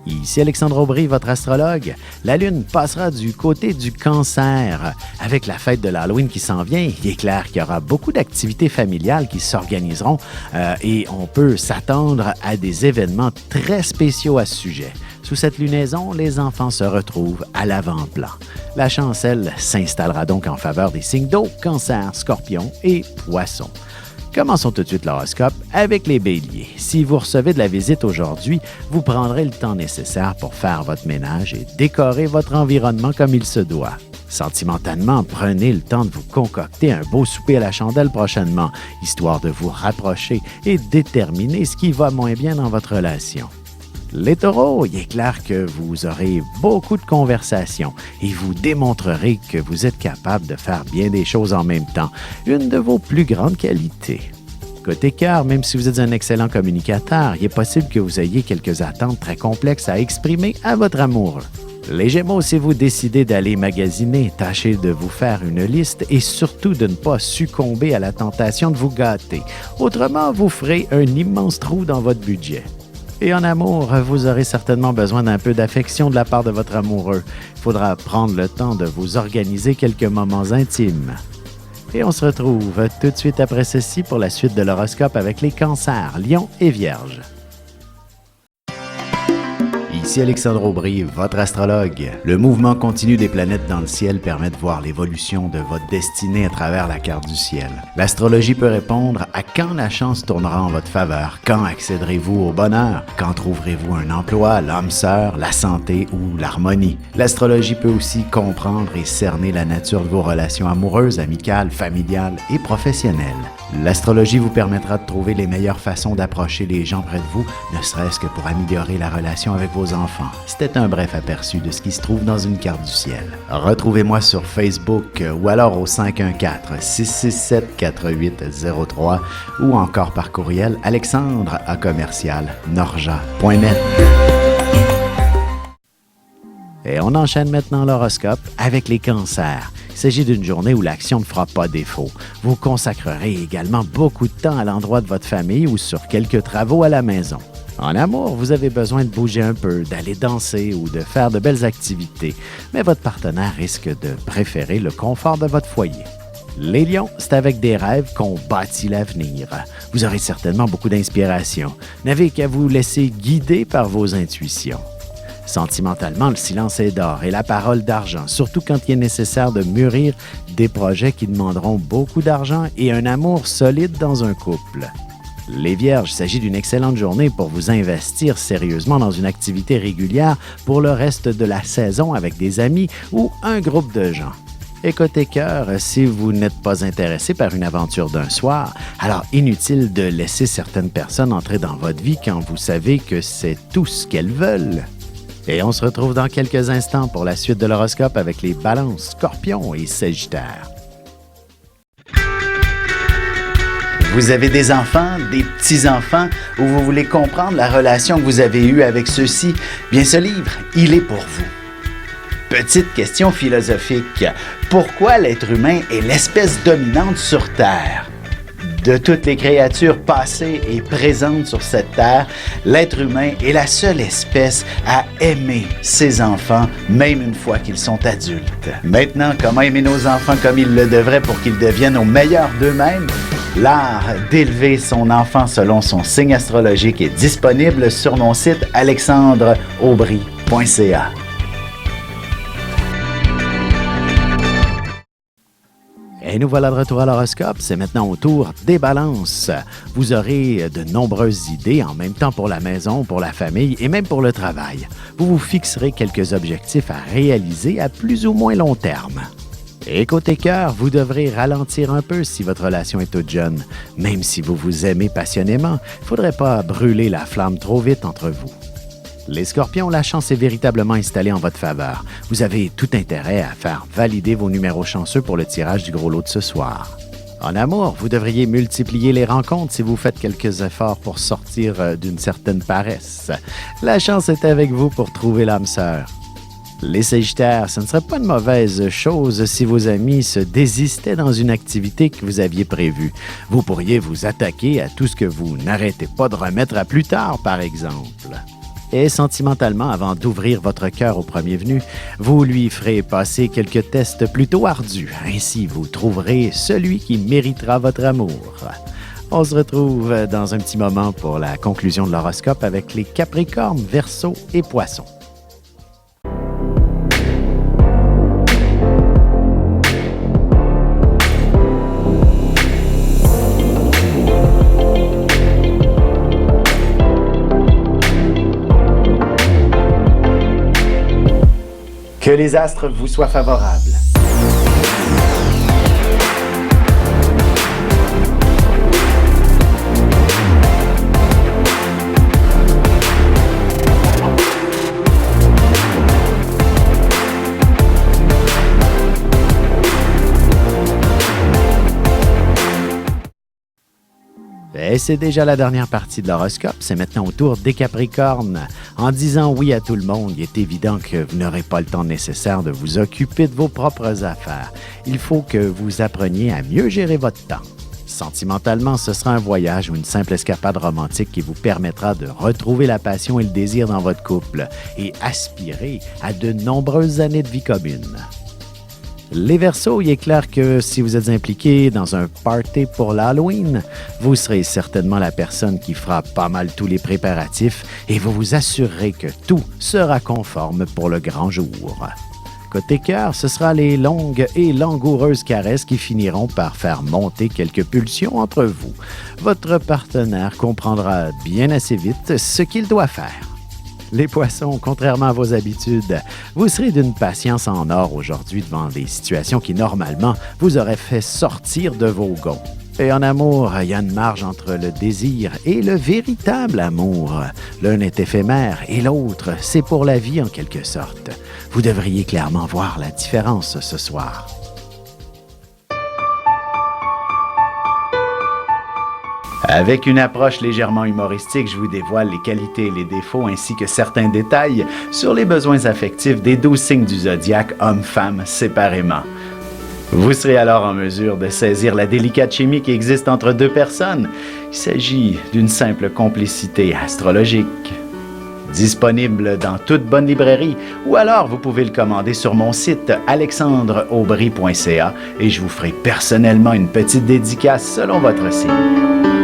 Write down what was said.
Ici Alexandre Aubry, votre astrologue. La Lune passera du côté du Cancer. Avec la fête de l'Halloween qui s'en vient, il est clair qu'il y aura beaucoup d'activités familiales qui s'organiseront et on peut s'attendre à des événements très spéciaux à ce sujet. Sous cette lunaison, les enfants se retrouvent à l'avant-plan. La chance, elle, s'installera donc en faveur des signes d'eau, Cancer, Scorpion et Poisson. Commençons tout de suite l'horoscope avec les béliers. Si vous recevez de la visite aujourd'hui, vous prendrez le temps nécessaire pour faire votre ménage et décorer votre environnement comme il se doit. Sentimentalement, prenez le temps de vous concocter un beau souper à la chandelle prochainement, histoire de vous rapprocher et déterminer ce qui va moins bien dans votre relation. Les taureaux, il est clair que vous aurez beaucoup de conversations et vous démontrerez que vous êtes capable de faire bien des choses en même temps, une de vos plus grandes qualités. Côté cœur, même si vous êtes un excellent communicateur, il est possible que vous ayez quelques attentes très complexes à exprimer à votre amoureux. Les Gémeaux, si vous décidez d'aller magasiner, tâchez de vous faire une liste et surtout de ne pas succomber à la tentation de vous gâter. Autrement, vous ferez un immense trou dans votre budget. Et en amour, vous aurez certainement besoin d'un peu d'affection de la part de votre amoureux. Il faudra prendre le temps de vous organiser quelques moments intimes. Et on se retrouve tout de suite après ceci pour la suite de l'horoscope avec les cancers, lions et vierges. Ici Alexandre Aubry, votre astrologue. Le mouvement continu des planètes dans le ciel permet de voir l'évolution de votre destinée à travers la carte du ciel. L'astrologie peut répondre à quand la chance tournera en votre faveur, quand accéderez-vous au bonheur, quand trouverez-vous un emploi, l'âme sœur, la santé ou l'harmonie. L'astrologie peut aussi comprendre et cerner la nature de vos relations amoureuses, amicales, familiales et professionnelles. L'astrologie vous permettra de trouver les meilleures façons d'approcher les gens près de vous, ne serait-ce que pour améliorer la relation avec vos enfants. C'était un bref aperçu de ce qui se trouve dans une carte du ciel. Retrouvez-moi sur Facebook ou alors au 514-667-4803 ou encore par courriel alexandre@norja.net. Et on enchaîne maintenant l'horoscope avec les cancers. Il s'agit d'une journée où l'action ne fera pas défaut. Vous consacrerez également beaucoup de temps à l'endroit de votre famille ou sur quelques travaux à la maison. En amour, vous avez besoin de bouger un peu, d'aller danser ou de faire de belles activités, mais votre partenaire risque de préférer le confort de votre foyer. Les lions, c'est avec des rêves qu'on bâtit l'avenir. Vous aurez certainement beaucoup d'inspiration. N'avez qu'à vous laisser guider par vos intuitions. Sentimentalement, le silence est d'or et la parole d'argent, surtout quand il est nécessaire de mûrir des projets qui demanderont beaucoup d'argent et un amour solide dans un couple. Les Vierges, il s'agit d'une excellente journée pour vous investir sérieusement dans une activité régulière pour le reste de la saison avec des amis ou un groupe de gens. Et côté cœur, si vous n'êtes pas intéressé par une aventure d'un soir, alors inutile de laisser certaines personnes entrer dans votre vie quand vous savez que c'est tout ce qu'elles veulent. Et on se retrouve dans quelques instants pour la suite de l'horoscope avec les Balances, Scorpions et Sagittaires. Vous avez des enfants, des petits-enfants, ou vous voulez comprendre la relation que vous avez eue avec ceux-ci? Bien, ce livre, il est pour vous. Petite question philosophique. Pourquoi l'être humain est l'espèce dominante sur Terre? De toutes les créatures passées et présentes sur cette terre, l'être humain est la seule espèce à aimer ses enfants, même une fois qu'ils sont adultes. Maintenant, comment aimer nos enfants comme ils le devraient pour qu'ils deviennent au meilleur d'eux-mêmes? L'art d'élever son enfant selon son signe astrologique est disponible sur mon site alexandreaubry.ca. Et nous voilà de retour à l'horoscope. C'est maintenant au tour des balances. Vous aurez de nombreuses idées en même temps pour la maison, pour la famille et même pour le travail. Vous vous fixerez quelques objectifs à réaliser à plus ou moins long terme. Et côté cœur, vous devrez ralentir un peu si votre relation est toute jeune. Même si vous vous aimez passionnément, il ne faudrait pas brûler la flamme trop vite entre vous. Les Scorpions, la chance est véritablement installée en votre faveur. Vous avez tout intérêt à faire valider vos numéros chanceux pour le tirage du gros lot de ce soir. En amour, vous devriez multiplier les rencontres si vous faites quelques efforts pour sortir d'une certaine paresse. La chance est avec vous pour trouver l'âme sœur. Les Sagittaires, ce ne serait pas une mauvaise chose si vos amis se désistaient dans une activité que vous aviez prévue. Vous pourriez vous attaquer à tout ce que vous n'arrêtez pas de remettre à plus tard, par exemple. Et sentimentalement, avant d'ouvrir votre cœur au premier venu, vous lui ferez passer quelques tests plutôt ardus. Ainsi, vous trouverez celui qui méritera votre amour. On se retrouve dans un petit moment pour la conclusion de l'horoscope avec les Capricornes, Verseaux et Poissons. Que les astres vous soient favorables. Et c'est déjà la dernière partie de l'horoscope. C'est maintenant au tour des Capricornes. En disant oui à tout le monde, il est évident que vous n'aurez pas le temps nécessaire de vous occuper de vos propres affaires. Il faut que vous appreniez à mieux gérer votre temps. Sentimentalement, ce sera un voyage ou une simple escapade romantique qui vous permettra de retrouver la passion et le désir dans votre couple et aspirer à de nombreuses années de vie commune. Les Verseaux, il est clair que si vous êtes impliqué dans un party pour l'Halloween, vous serez certainement la personne qui fera pas mal tous les préparatifs et vous vous assurerez que tout sera conforme pour le grand jour. Côté cœur, ce sera les longues et langoureuses caresses qui finiront par faire monter quelques pulsions entre vous. Votre partenaire comprendra bien assez vite ce qu'il doit faire. Les Poissons, contrairement à vos habitudes, vous serez d'une patience en or aujourd'hui devant des situations qui, normalement, vous auraient fait sortir de vos gonds. Et en amour, il y a une marge entre le désir et le véritable amour. L'un est éphémère et l'autre, c'est pour la vie en quelque sorte. Vous devriez clairement voir la différence ce soir. Avec une approche légèrement humoristique, je vous dévoile les qualités et les défauts ainsi que certains détails sur les besoins affectifs des 12 signes du zodiaque, hommes-femmes, séparément. Vous serez alors en mesure de saisir la délicate chimie qui existe entre deux personnes. Il s'agit d'une simple complicité astrologique. Disponible dans toute bonne librairie ou alors vous pouvez le commander sur mon site alexandreaubry.ca et je vous ferai personnellement une petite dédicace selon votre signe.